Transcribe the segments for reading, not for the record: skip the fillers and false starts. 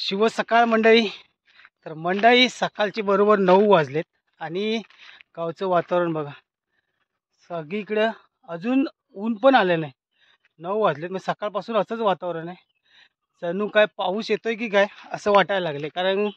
शुभ सकाळ मंडळी. तर मंडळी सकाळचे बरोबर 9 वाजलेत आणि गावचं वातावरण बघा, सगळीकडे अजून ऊन पण आलं नाही. 9 वाजलेत मग सकाळपासून असंच वातावरण आहे. जणू काय पाऊस येतोय की काय असं वाटायला लागले, कारण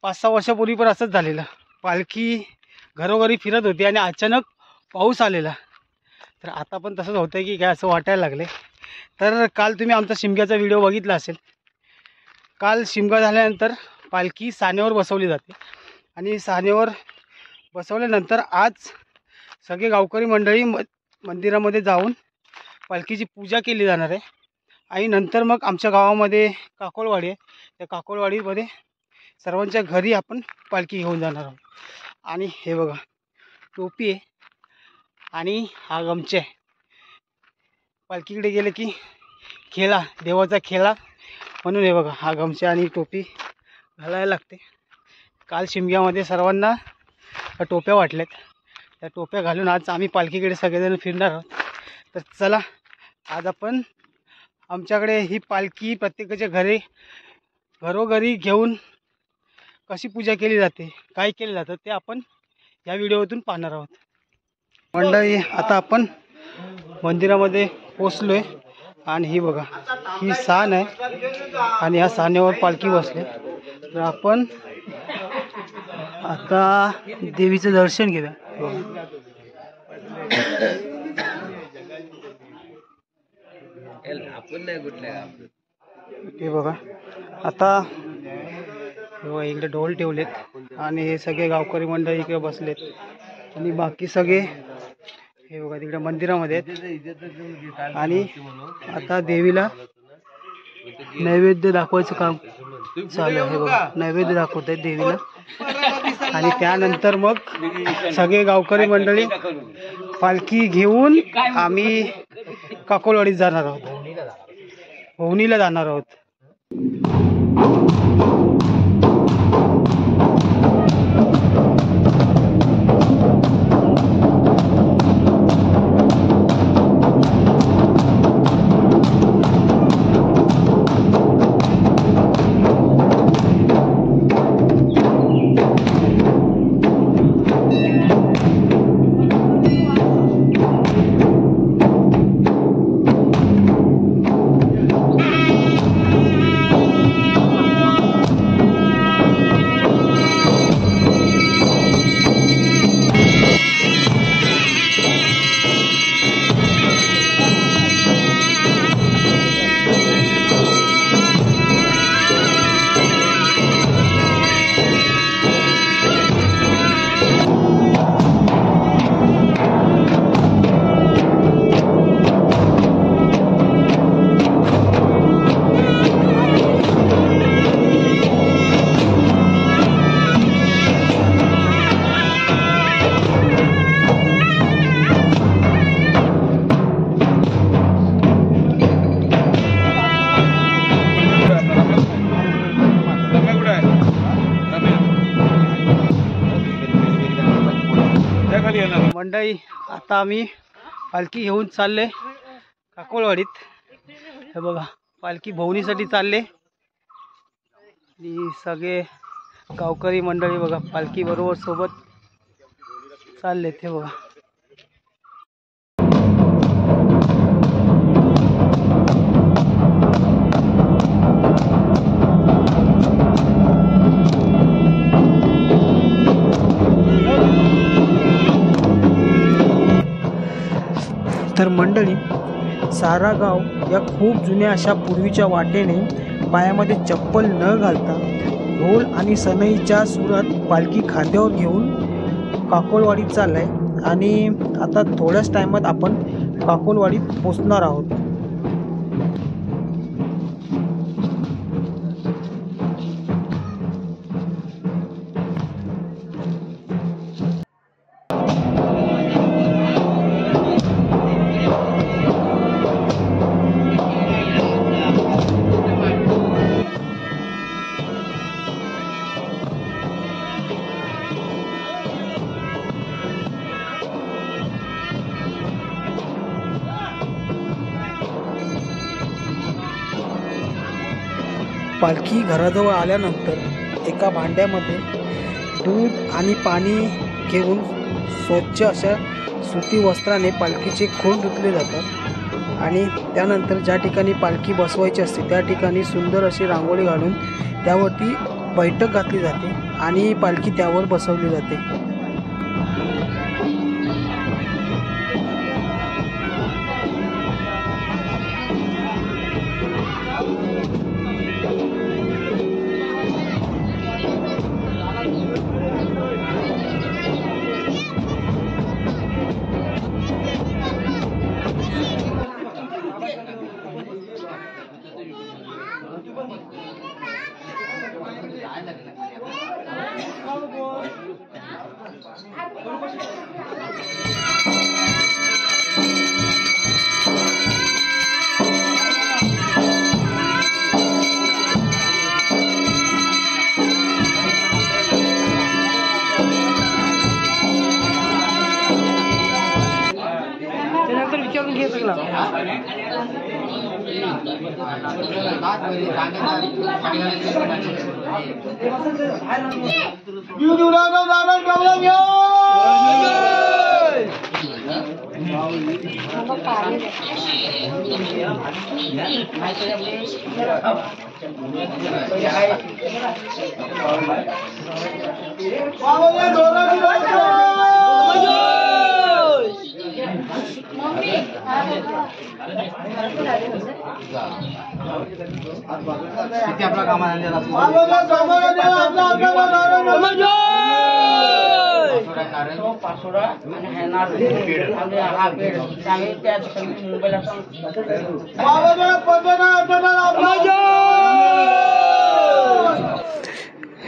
5-6 वर्षापूर्वी पण असंच झालेलं. पालखी घरोघरी फिरत होती आणि अचानक पाऊस आलेला. तर आता पण तसंच होतंय की काय असं वाटायला लागले. तर काल तुम्ही आमचा शिमग्याचा व्हिडिओ बघितला असेल. काल शिमगा झाल्यानंतर पालखी सानेवर बसवली जाते आणि सानेवर बसवल्यानंतर आज सगळे गावकरी मंडळी मंदिरामध्ये जाऊन पालखीची पूजा केली जाणार आहे. आणि नंतर मग आमच्या गावामध्ये काकोळवाडी आहे, त्या काकोळवाडीमध्ये सर्वांच्या घरी आपण पालखी घेऊन जाणार आहोत. आणि हे बघा, टोपी आहे आणि हा गमछा आहे. पालखीकडे गेले की खेळा, देवाचा खेळा म्हणून हे बघा, हा गमछा आणि टोपी घालायला लागते. काल शिमग्यामध्ये सर्वांना टोप्या वाटल्यात, त्या टोप्या घालून आज आम्ही पालखीकडे सगळेजण फिरणार आहोत. तर चला, आज आपण आमच्याकडे ही पालखी प्रत्येकाच्या घरोघरी घेऊन कशी पूजा केली जाते, काय केलं जातं ते आपण या व्हिडिओतून पाहणार आहोत. मंडळी, आता आपण मंदिरामध्ये पोचलोय आणि ही बघा, ही सान आहे आणि या सानेवर पालखी बसले. तर आपण आता देवीचं दर्शन घेऊया. हे बघा, आता इकडे ढोल ठेवलेत आणि हे सगळे गावकरी मंडळी इकडे बसलेत आणि बाकी सगळे हे बघा तिकडे मंदिरामध्ये आहेत. आणि आता देवीला नैवेद्य दाखवायचं काम चालू आहे. हे बघा, नैवेद्य दाखवत आहेत देवीला. आणि त्यानंतर मग सगळे गावकरी मंडळी पालखी घेऊन आम्ही काकोळवाडीत जाणार आहोत, भवनीला जाणार आहोत. मंडळी, आता आम्ही पालखी घेऊन चालले काकोळवाडीत. हे बघा, पालखी भवनीसाठी चालले आणि सगळे गावकरी मंडळी बघा पालखी बरोबर सोबत चाललेत. हे बघा, तर मंडळी, सारा गाव या खूप जुन्या अशा पूर्वीच्या वाटेने पायामध्ये चप्पल न घालता ढोल आणि सनईच्या सुरात पालखी खांद्यावर घेऊन काकोळवाडीत चाललाय. आणि आता थोड्याच टायमात आपण काकोळवाडीत पोचणार आहोत. पालखी घराजवळ आल्यानंतर एका भांड्यामध्ये दूध आणि पाणी घेऊन स्वच्छ अशा सुती वस्त्राने पालखीचे खोल धुतले जातात आणि त्यानंतर ज्या ठिकाणी पालखी बसवायची असते त्या ठिकाणी सुंदर अशी रांगोळी घालून त्यावरती बैठक घातली जाते आणि पालखी त्यावर बसवली जाते. विचारून घेतलं आपला कामा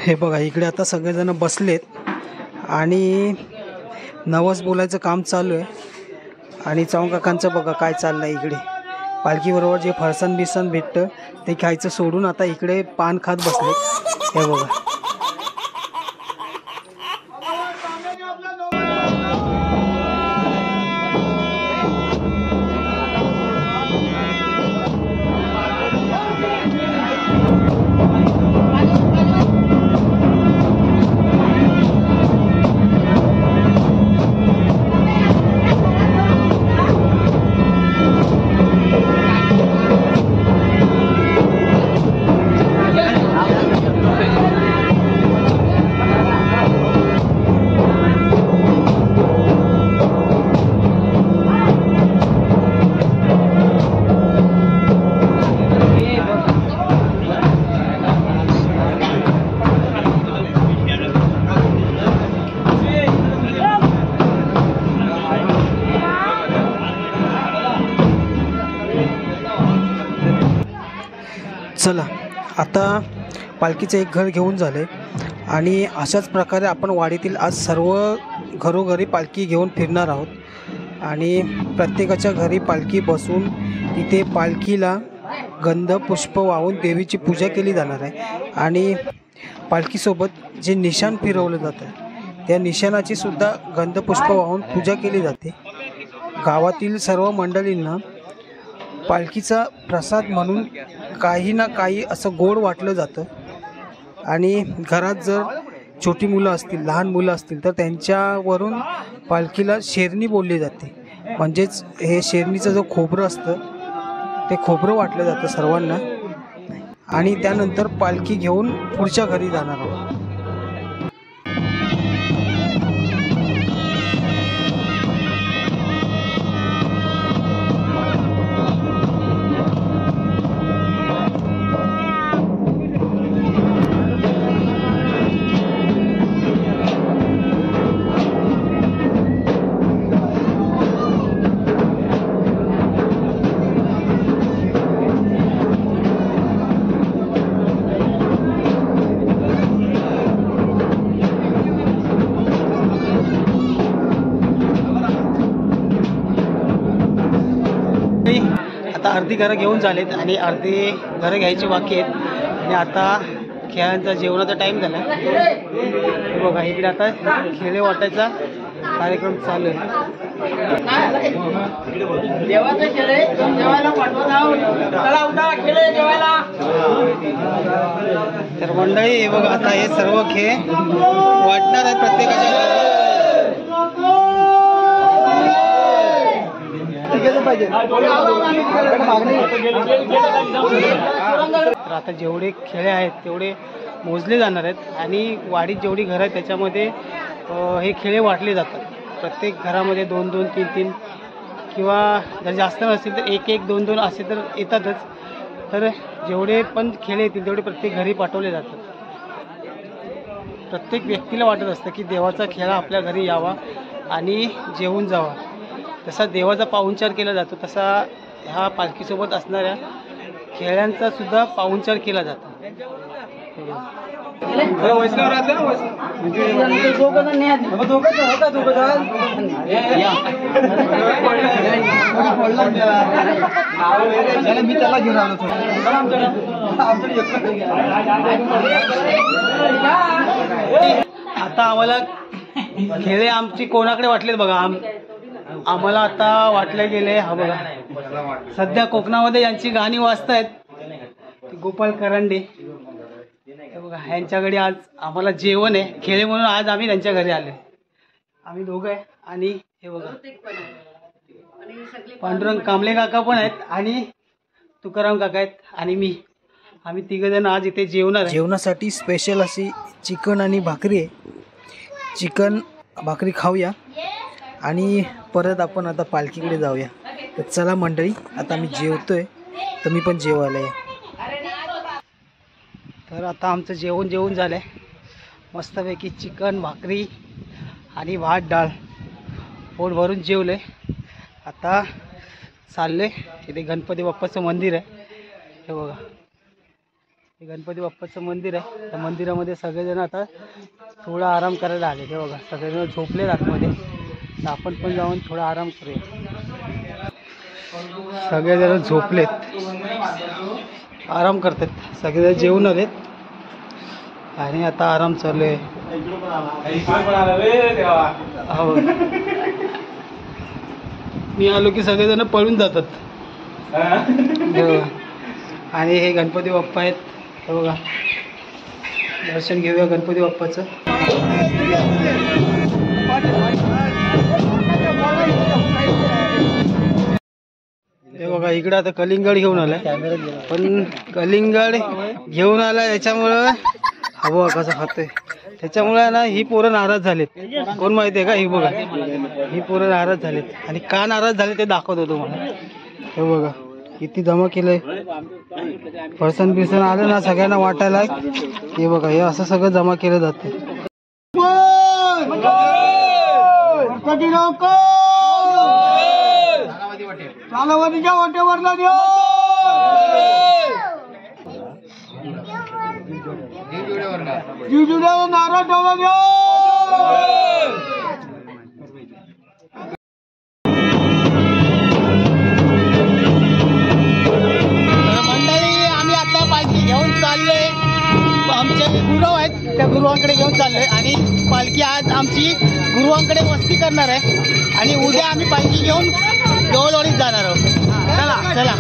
हे बघा इकडे आता सगळेजण बसलेत आणि नवस बोलायचं काम चालू आहे आणि चव्हाण काकांचं बघा काय चाललंय. इकडे पालखीबरोबर जे फरसाण बिसन भेटतं ते खायचं सोडून आता इकडे पान खात बसले. हे बघा चला आता पालखीचं एक घर घेऊन झालं आहे आणि अशाच प्रकारे आपण वाडीतील आज सर्व घरोघरी पालखी घेऊन फिरणार आहोत आणि प्रत्येकाच्या घरी पालखी बसून तिथे पालखीला गंध पुष्प वाहून देवीची पूजा केली जाणार आहे आणि पालखीसोबत जे निशाण फिरवलं जातं त्या निशाणाची सुद्धा गंध पुष्प वाहून पूजा केली जाते. गावातील सर्व मंडळींना पालखीचा प्रसाद म्हणून काही ना काही असं गोड वाटलं जातं आणि घरात जर छोटी मुलं असतील लहान मुलं असतील तर त्यांच्यावरून पालखीला शेरणी बोलली जाते. म्हणजेच हे शेरणीचं जो खोबरं असतं ते खोबरं वाटलं जातं सर्वांना आणि त्यानंतर पालखी घेऊन पुढच्या घरी जाणार आहोत. आता अर्धी घरं घेऊन झालेत आणि अर्धी घरं घ्यायची बाकी आहेत आणि आता खेळांचा जेवणाचा टाईम झाला. बघा इकडे आता खेळे वाटायचा कार्यक्रम चालू आहे. जेवायला पाठवत आहोत. चला उठा खेळे जेवायला. तर मंडळी हे बघा, आता हे सर्व खेळ वाटणार आहेत प्रत्येकाच्या. तर आता जेवढे खेळ आहेत तेवढे मोजले जाणार आहेत आणि वाडीत जेवढी घरं आहेत त्याच्यामध्ये हे खेळ वाटले जातात. प्रत्येक घरामध्ये 2-2, 3-3 किंवा जर जास्त नसतील तर 1-1, 2-2 असे तर येतातच. तर जेवढे पण खेळ येतील तेवढे प्रत्येक घरी पाठवले जातात. प्रत्येक व्यक्तीला वाटत असतं की देवाचा खेळ आपल्या घरी यावा आणि जेवून जावा. तसा देवाचा पाहुणचार केला जातो, तसा ह्या पालखीसोबत असणाऱ्या खेळ्यांचा सुद्धा पाहुणचार केला जातो. आता आम्हाला खेळे आमची कोणाकडे वाटलेत बघा. आम्हाला आता वाटले गेले, हा बघा सध्या कोकणामध्ये यांची गाणी वाजतायत गोपाल करंडे. हे बघा ह्यांच्याकडे आज आम्हाला जेवण आहे, खेळे म्हणून आज आम्ही त्यांच्या घरी आले. आम्ही दोघं आहे आणि हे बघा पांडुरंग कांबळे काका पण आहेत आणि तुकाराम काका आहेत आणि मी. आम्ही तिघजण आज इथे जेवणार. जेवणासाठी स्पेशल अशी चिकन आणि भाकरी आहे. चिकन भाकरी खाऊया आणि परत आपण आता पालखीकडे जाऊया. तर चला मंडळी, आता मी जेवतोय तर मी पण जेवायला या. तर आता आमचं जेवण झालं आहे. मस्तपैकी चिकन भाकरी आणि भात डाळ पोट भरून जेवले. आता चालले इथे गणपती बाप्पाचं मंदिर आहे. हे बघा हे गणपती बाप्पाचं मंदिर आहे. त्या मंदिरामध्ये सगळेजण आता थोडा आराम करायला आले. हे बघा सगळेजण झोपले आतमध्ये, तर आपण पण जाऊन थोडा आराम करूया. सगळेजण झोपलेत, आराम करतात. सगळेजण जेवून आलेत आणि आता आराम चालू आहे. हो मी आलो की सगळेजण पळून जातात. आणि हे गणपती बाप्पा आहेत. हे बघा दर्शन घेऊया गणपती बाप्पाचं. हे बघा इकडं आता कलिंगड घेऊन आलाय, पण कलिंगड घेऊन आलाय याच्यामुळं हवं कसं खातोय त्याच्यामुळे ना ही पोरं नाराज झालेत. कोण माहिती आहे का? ही बघा ही पोरं नाराज झालेत आणि का नाराज झाले ते दाखवतो तुम्हाला. हे बघा किती जमा केलंय. फरसन बिरसन आलं ना सगळ्यांना वाटायला. हे बघा हे असं सगळं जमा केलं जाते. चालवतीच्या वाटेवरला जीवजुड्यावर नारळ ठेवला देऊ. मंडळी आम्ही आता पालखी घेऊन चाललोय. आमचे गुरु आहेत त्या गुरुवांकडे घेऊन चाललोय आणि पालखी आज आमची गुरुवांकडे वस्ती करणार आहे आणि उद्या आम्ही पालखी घेऊन देवळवाडीत जाणार आहोत. चला चला.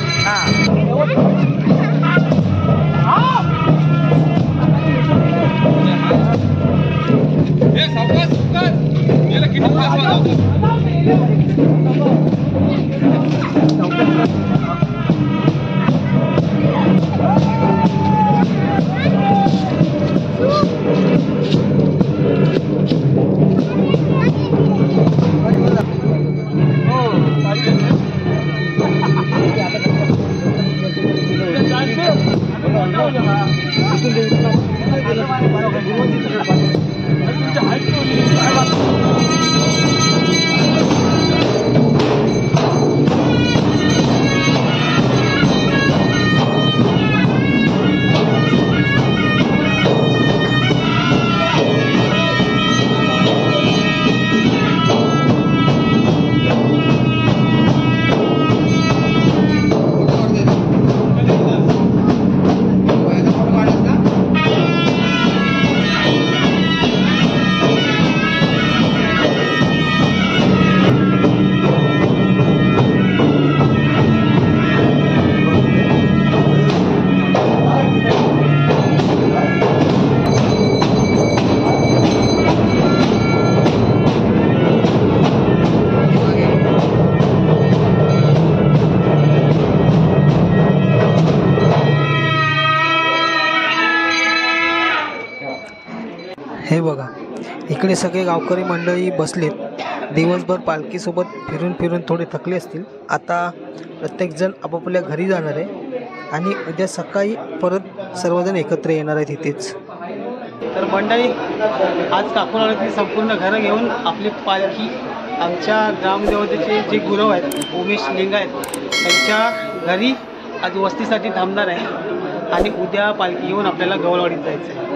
बघा, इकडे सगळे गावकरी मंडळी बसलेत. दिवसभर पालखीसोबत फिरून फिरून थोडे थकले असतील. आता प्रत्येकजण आपापल्या घरी जाणार आहे आणि उद्या सकाळी परत सर्वजण एकत्र येणार आहेत इथेच. तर मंडळी, आज काकुराळातली संपूर्ण घरं घेऊन आपली पालखी आमच्या ग्रामदेवतेचे जे गुरव आहेत, उमेश लिंगायत, त्यांच्या घरी आज वस्तीसाठी थांबणार आहे आणि उद्या पालखी घेऊन आपल्याला गवळवाडीत जायचं आहे.